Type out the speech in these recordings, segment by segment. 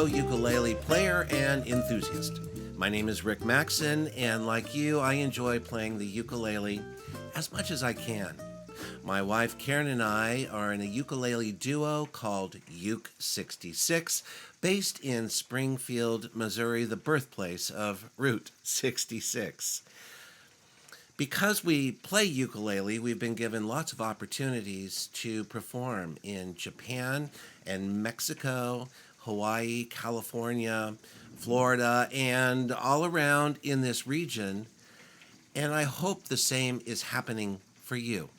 fellow ukulele player and enthusiast. My name is Rick Maxson, and like you, I enjoy playing the ukulele as much as I can. My wife Karen and I are in a ukulele duo called Uke 66, based in Springfield, Missouri, the birthplace of Route 66. Because we play ukulele, we've been given lots of opportunities to perform in Japan and Mexico, Hawaii, California, Florida, and all around in this region. And I hope the same is happening for you.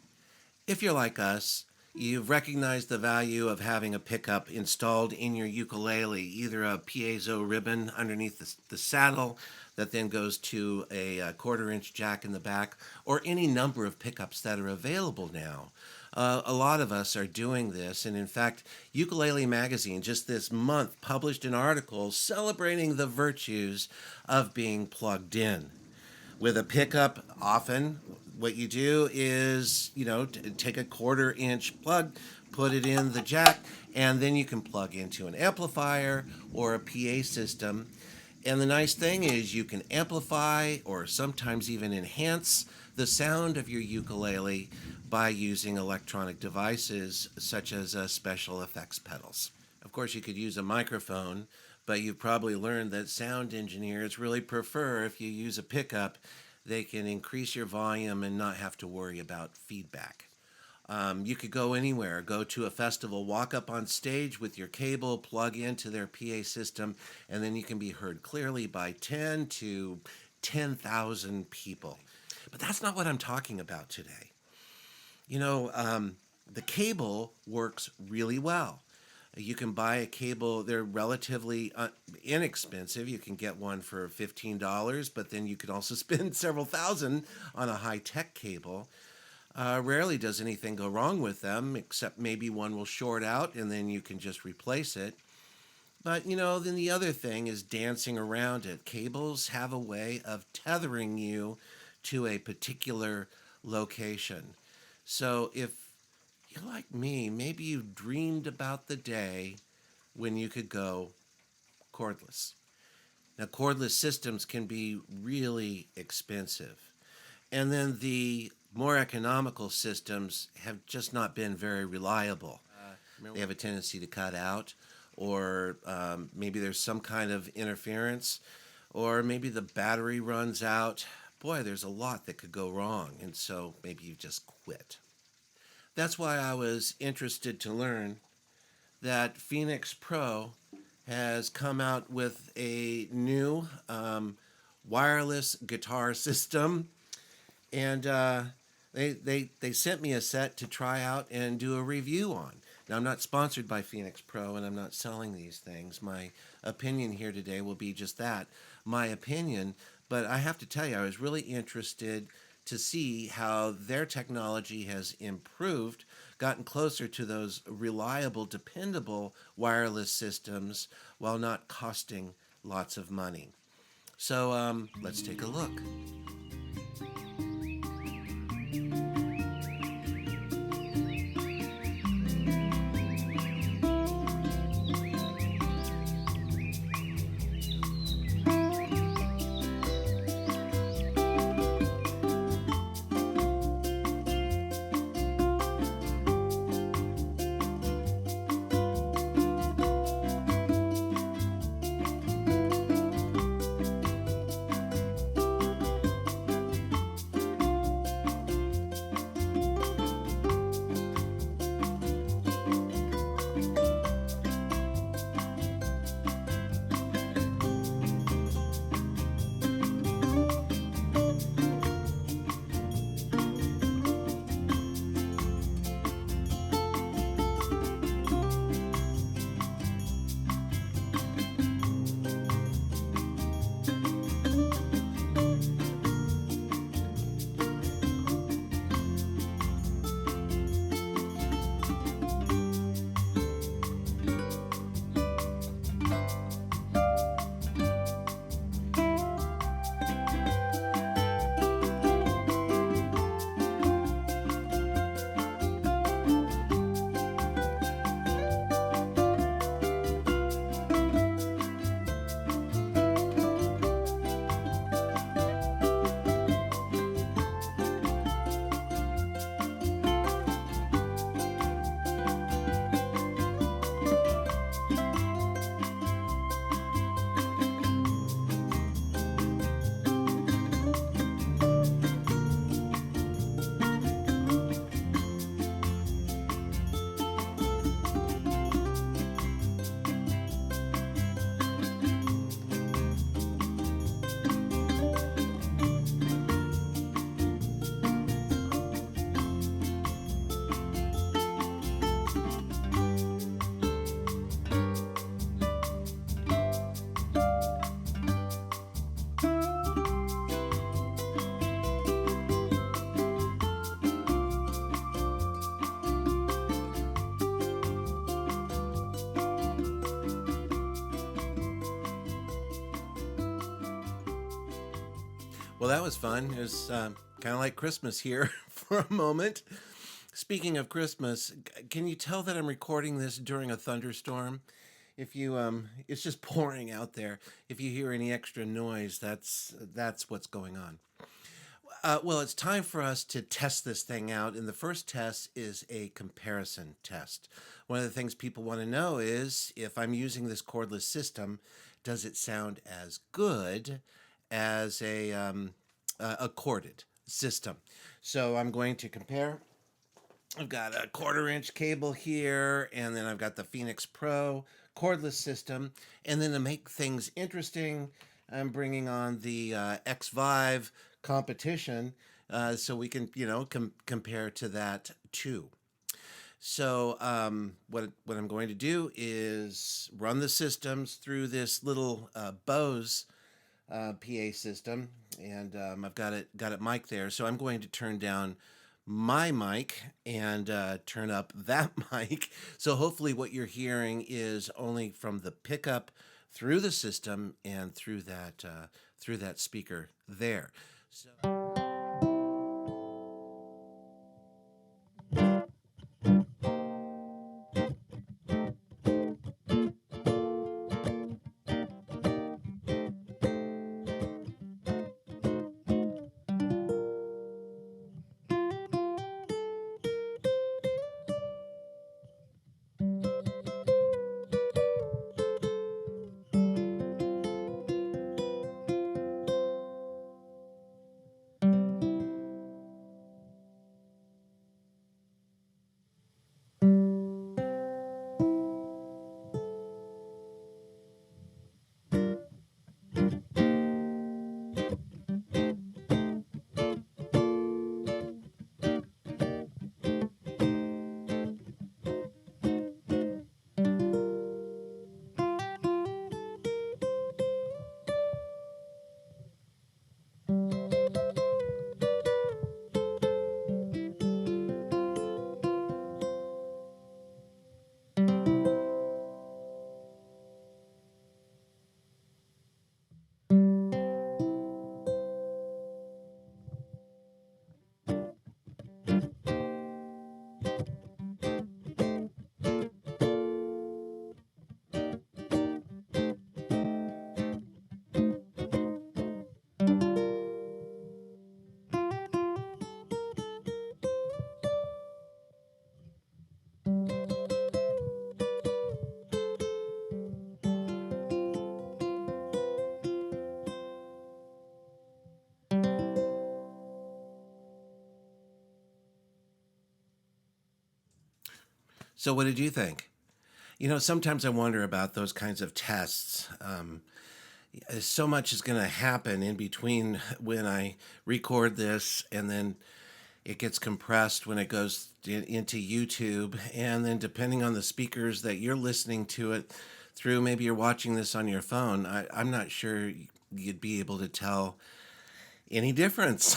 If you're like us, you've recognized the value of having a pickup installed in your ukulele, either a piezo ribbon underneath the saddle that then goes to a quarter-inch jack in the back, or any number of pickups that are available now. A lot of us are doing this, and in fact, Ukulele Magazine just this month published an article celebrating the virtues of being plugged in. With a pickup, often what you do is, take a quarter-inch plug, put it in the jack, and then you can plug into an amplifier or a PA system. And the nice thing is you can amplify or sometimes even enhance the sound of your ukulele by using electronic devices such as special effects pedals. Of course, you could use a microphone, but you've probably learned that sound engineers really prefer if you use a pickup, they can increase your volume and not have to worry about feedback. You could go anywhere, go to a festival, walk up on stage with your cable, plug into their PA system, and then you can be heard clearly by 10 to 10,000 people. But that's not what I'm talking about today. The cable works really well. You can buy a cable. They're relatively inexpensive. You can get one for $15, but then you can also spend several thousand on a high-tech cable. Rarely does anything go wrong with them, except maybe one will short out and then you can just replace it. But, then the other thing is dancing around it. Cables have a way of tethering you to a particular location. So if you're like me, maybe you dreamed about the day when you could go cordless. Now, cordless systems can be really expensive. And then the more economical systems have just not been very reliable. They have a tendency to cut out, or maybe there's some kind of interference, or maybe the battery runs out. Boy, there's a lot that could go wrong, and so maybe you just quit. That's why I was interested to learn that Phenyx Pro has come out with a new wireless guitar system, and they sent me a set to try out and do a review on. Now, I'm not sponsored by Phenyx Pro, and I'm not selling these things. My opinion here today will be just that, my opinion. But I have to tell you, I was really interested to see how their technology has improved, gotten closer to those reliable, dependable wireless systems while not costing lots of money. So let's take a look. Well, that was fun. It was kind of like Christmas here for a moment. Speaking of Christmas, can you tell that I'm recording this during a thunderstorm? If you it's just pouring out there. If you hear any extra noise, that's what's going on. Well, it's time for us to test this thing out, and the first test is a comparison test. One of the things people want to know is if I'm using this cordless system, does it sound as good as a corded system? So I'm going to compare. I've got a 1/4 inch cable here, and then I've got the Phenyx Pro cordless system. And then to make things interesting, I'm bringing on the X Vive competition so we can, compare to that too. So what I'm going to do is run the systems through this little Bose PA system, and I've got it mic there. So I'm going to turn down my mic and turn up that mic. So hopefully what you're hearing is only from the pickup through the system and through that speaker there. So So what did you think? Sometimes I wonder about those kinds of tests. So much is going to happen in between when I record this and then it gets compressed when it goes into YouTube. And then depending on the speakers that you're listening to it through, maybe you're watching this on your phone, I'm not sure you'd be able to tell any difference.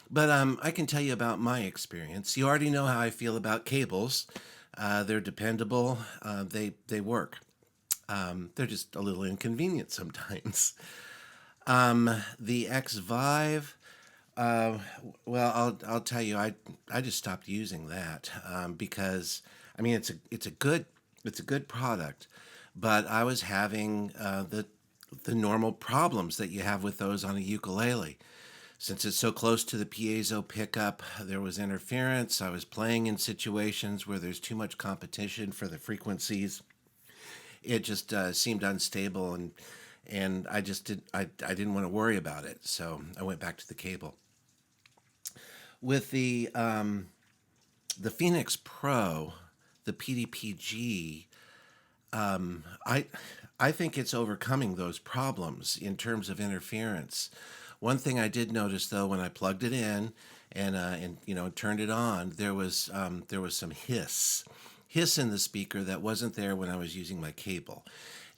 But I can tell you about my experience. You already know how I feel about cables. They're dependable. They work. They're just a little inconvenient sometimes. The X Vive, well, I'll tell you, I just stopped using that because I mean it's a good product, but I was having the normal problems that you have with those on a ukulele. Since it's so close to the piezo pickup, there was interference. I was playing in situations where there's too much competition for the frequencies. It just seemed unstable, and I didn't want to worry about it, so I went back to the cable. With the Phenyx Pro, the PDP-G, I think it's overcoming those problems in terms of interference. One thing I did notice though when I plugged it in and turned it on, there was some hiss in the speaker that wasn't there when I was using my cable.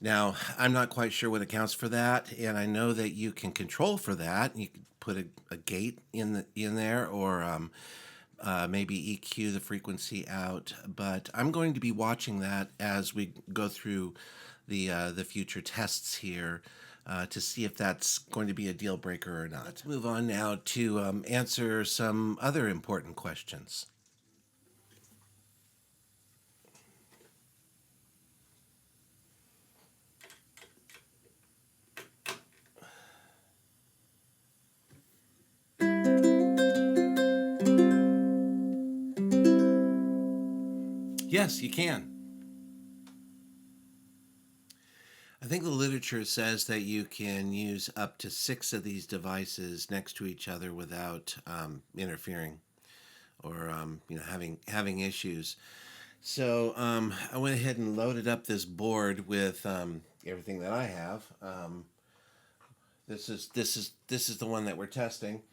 Now I'm not quite sure what accounts for that, and I know that you can control for that. You can put a gate in there, or maybe EQ the frequency out. But I'm going to be watching that as we go through the future tests here. to see if that's going to be a deal breaker or not. Let's move on now to answer some other important questions. Yes, you can. I think the literature says that you can use up to 6 of these devices next to each other without interfering or having issues. So I went ahead and loaded up this board with everything that I have. This is the one that we're testing.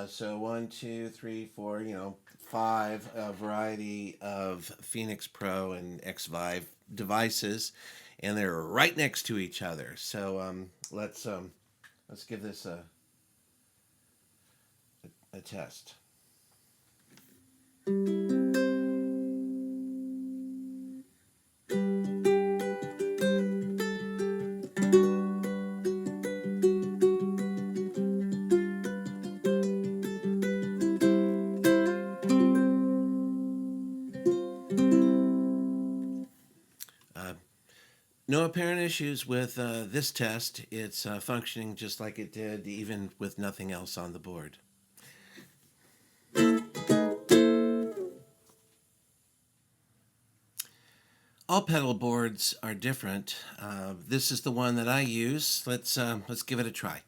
So 1, 2, 3, 4, 5 a variety of Phenyx Pro and X5 devices, and they're right next to each other. So let's give this a test. No apparent issues with this test. It's functioning just like it did, even with nothing else on the board. All pedal boards are different. This is the one that I use. Let's give it a try.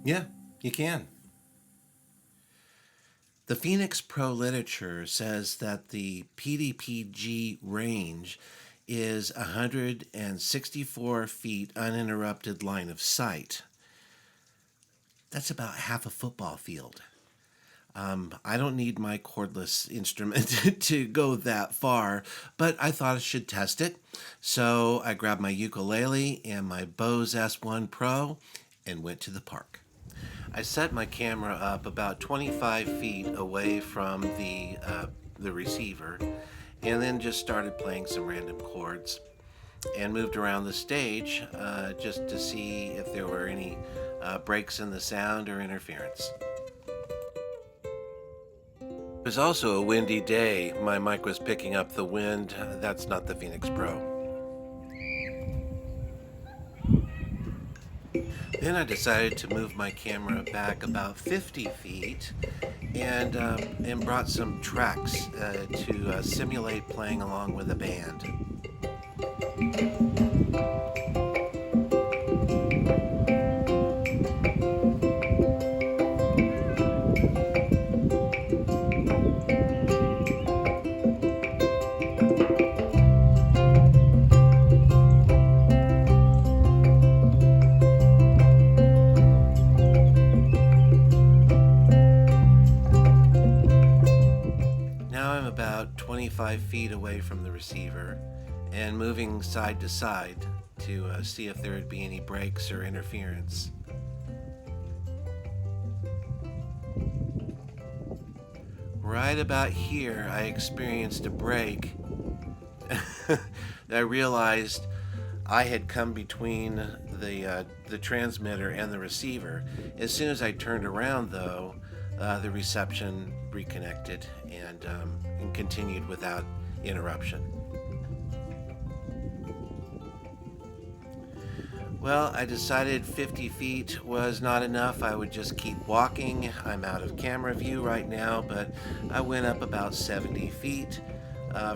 Yeah, you can. The Phenyx Pro literature says that the PDP-G range is 164 feet uninterrupted line of sight. That's about half a football field. I don't need my cordless instrument to go that far, but I thought I should test it. So I grabbed my ukulele and my Bose S1 Pro and went to the park. I set my camera up about 25 feet away from the receiver, and then just started playing some random chords and moved around the stage just to see if there were any breaks in the sound or interference. It was also a windy day. My mic was picking up the wind. That's not the Phenyx Pro. Then I decided to move my camera back about 50 feet and brought some tracks to simulate playing along with a band. About 25 feet away from the receiver and moving side to side to see if there would be any breaks or interference. Right about here, I experienced a break. I realized I had come between the transmitter and the receiver. As soon as I turned around, though, the reception reconnected and continued without interruption. Well, I decided 50 feet was not enough. I would just keep walking. I'm out of camera view right now, but I went up about 70 feet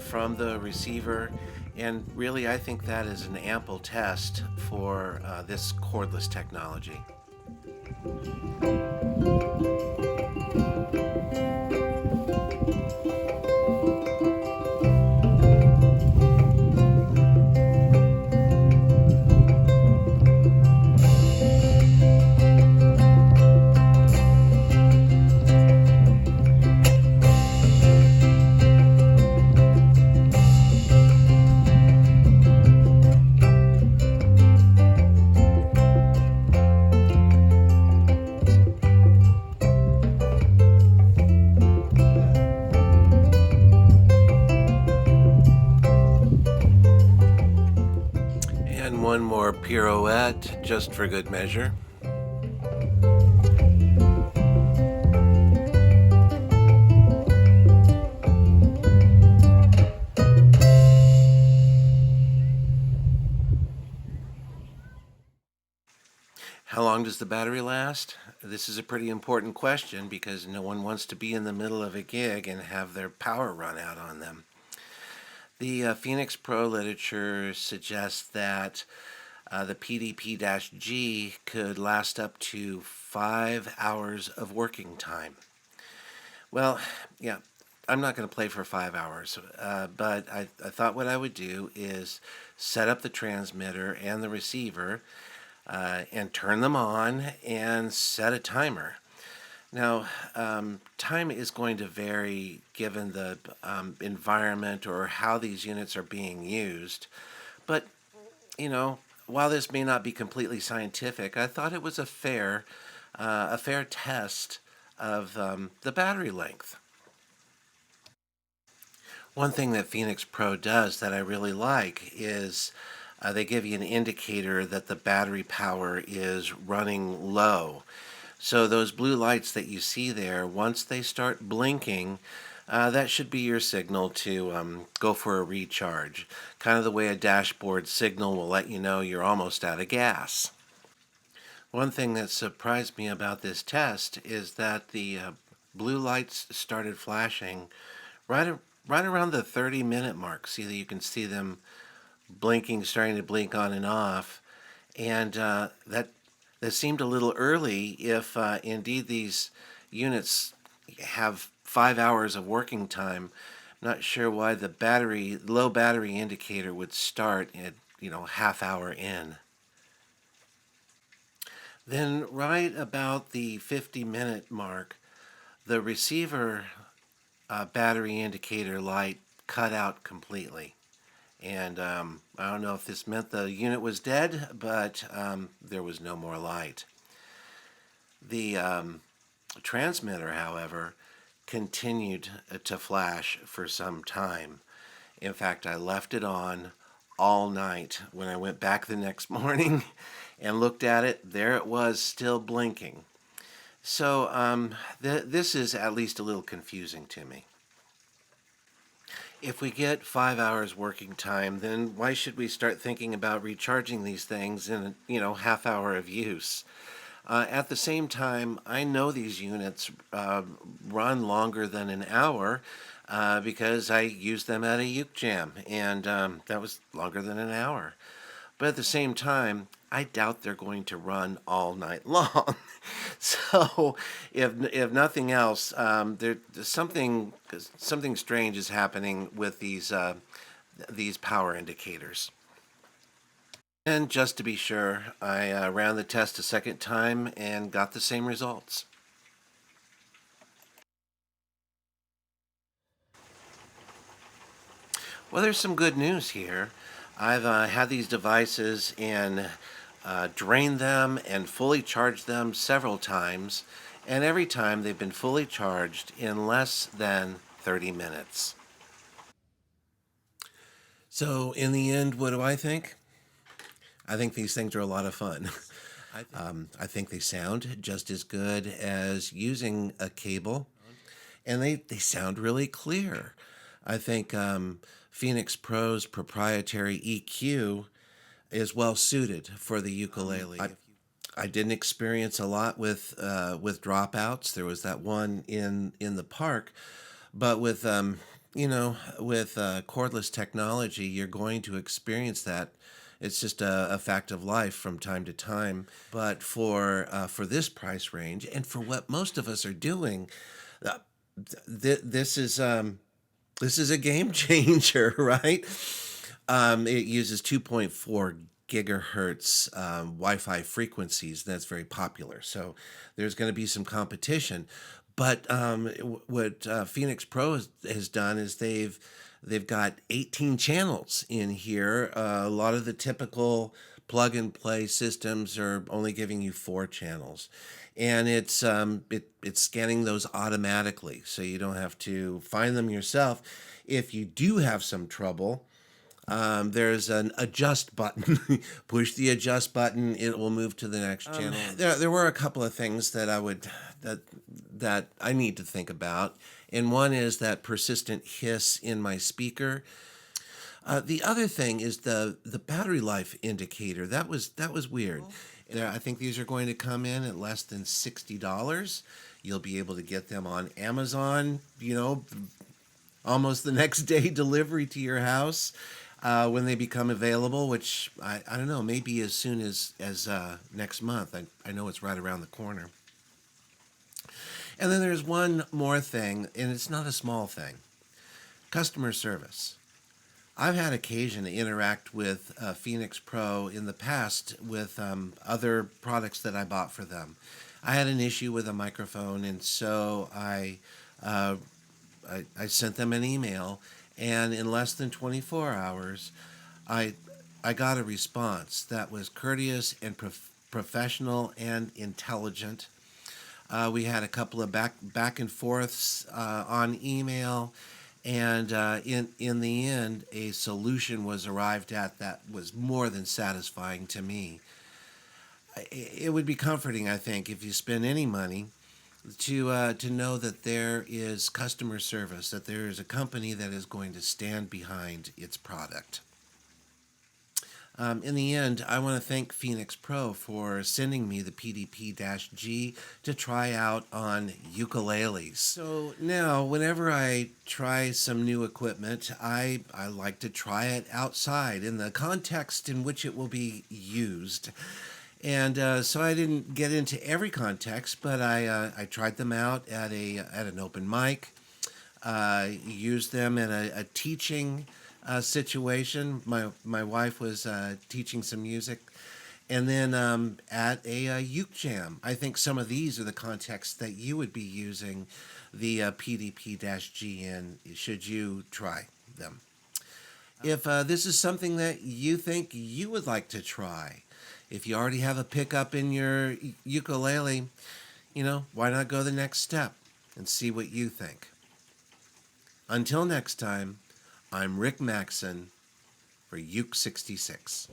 from the receiver. And really, I think that is an ample test for this cordless technology. And one more pirouette just for good measure. How long does the battery last? This is a pretty important question because no one wants to be in the middle of a gig and have their power run out on them. The Phenyx Pro literature suggests that the PDP-G could last up to 5 hours of working time. Well, yeah, I'm not going to play for 5 hours, but I thought what I would do is set up the transmitter and the receiver and turn them on and set a timer. Now, time is going to vary given the environment or how these units are being used. But, you know, while this may not be completely scientific, I thought it was a fair test of the battery length. One thing that Phenyx Pro does that I really like is they give you an indicator that the battery power is running low. So those blue lights that you see there, once they start blinking, that should be your signal to go for a recharge. Kind of the way a dashboard signal will let you know you're almost out of gas. One thing that surprised me about this test is that the blue lights started flashing right around the 30-minute mark. See that you can see them blinking, starting to blink on and off, and that seemed a little early if indeed these units have 5 hours of working time. I'm not sure why the low battery indicator would start at half hour in. Then right about the 50-minute mark, the receiver battery indicator light cut out completely. And I don't know if this meant the unit was dead, but there was no more light. The transmitter, however, continued to flash for some time. In fact, I left it on all night. When I went back the next morning and looked at it, there it was still blinking. So this is at least a little confusing to me. If we get 5 hours working time, then why should we start thinking about recharging these things in half hour of use? At the same time, I know these units run longer than an hour because I used them at a uke jam, and that was longer than an hour. But at the same time, I doubt they're going to run all night long. So, if nothing else, there's something strange is happening with these power indicators. And just to be sure, I ran the test a second time and got the same results. Well, there's some good news here. I've had these devices and drained them and fully charged them several times, and every time they've been fully charged in less than 30 minutes. So, in the end, what do I think? I think these things are a lot of fun. I think they sound just as good as using a cable, and they sound really clear. I think Phenyx Pro's proprietary EQ is well suited for the ukulele. I didn't experience a lot with dropouts. There was that one in the park, but with cordless technology, you're going to experience that. It's just a fact of life from time to time. But for this price range and for what most of us are doing, uh, this is a game changer, right? It uses 2.4 gigahertz Wi-Fi frequencies. That's very popular. So there's going to be some competition. But what Phenyx Pro has done is they've got 18 channels in here. A lot of the typical plug and play systems are only giving you 4 channels, and it's scanning those automatically, so you don't have to find them yourself. If you do have some trouble, there's an adjust button. Push the adjust button; it will move to the next channel. There were a couple of things that that I need to think about, and one is that persistent hiss in my speaker. The other thing is the battery life indicator. That was weird. I think these are going to come in at less than $60. You'll be able to get them on Amazon. Almost the next day delivery to your house when they become available. Which I don't know, maybe as soon as next month. I know it's right around the corner. And then there's one more thing, and it's not a small thing. Customer service. I've had occasion to interact with Phenyx Pro in the past with other products that I bought for them. I had an issue with a microphone, and so I sent them an email, and in less than 24 hours, I got a response that was courteous and professional and intelligent. We had a couple of back and forths on email, and in the end, a solution was arrived at that was more than satisfying to me. It would be comforting, I think, if you spend any money, to know that there is customer service, that there is a company that is going to stand behind its product. In the end, I want to thank Phenyx Pro for sending me the PDP-G to try out on ukuleles. So now, whenever I try some new equipment, I like to try it outside in the context in which it will be used. And so I didn't get into every context, but I tried them out at an open mic, used them in a teaching situation. My wife was teaching some music, and then at a uke jam. I think some of these are the contexts that you would be using the PDP-G in, should you try them. If this is something that you think you would like to try, if you already have a pickup in your ukulele, why not go the next step and see what you think? Until next time, I'm Rick Maxson for Uke 66.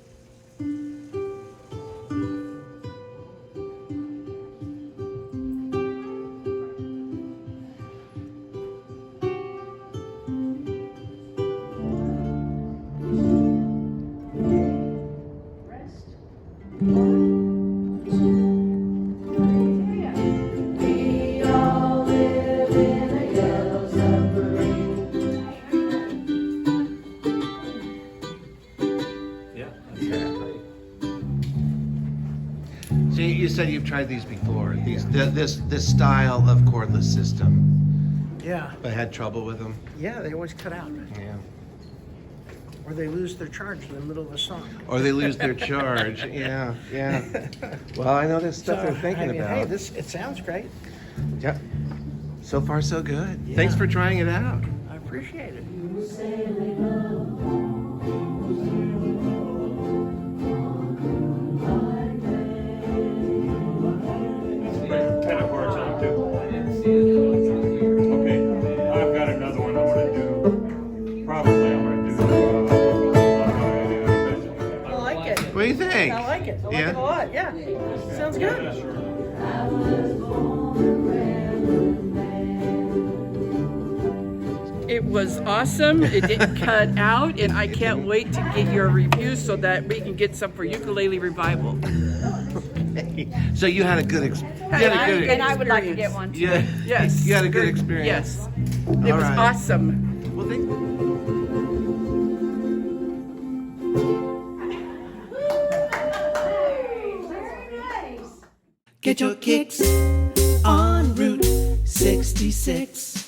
So you said you've tried these before, this style of cordless system. Yeah. But had trouble with them? Yeah, they always cut out. Yeah. Or they lose their charge in the middle of a song. Or they lose their charge. Yeah. Well, I know there's stuff they're thinking about. Hey, it sounds great. Yep. So far, so good. Yeah. Thanks for trying it out. I appreciate it. Kind of hard song too. Okay, I've got another one I want to do. Probably I'm going to do. I like it. What do you think? I like it. I like it a lot. Yeah. Sounds good. It was awesome. It didn't cut out, and I can't wait to get your reviews so that we can get some for Ukulele Revival. So you had a good experience. And I would like to get one. Yeah. Yes. You had a good experience. Yes. It was right. awesome. Well, thank Get your kicks on Route 66.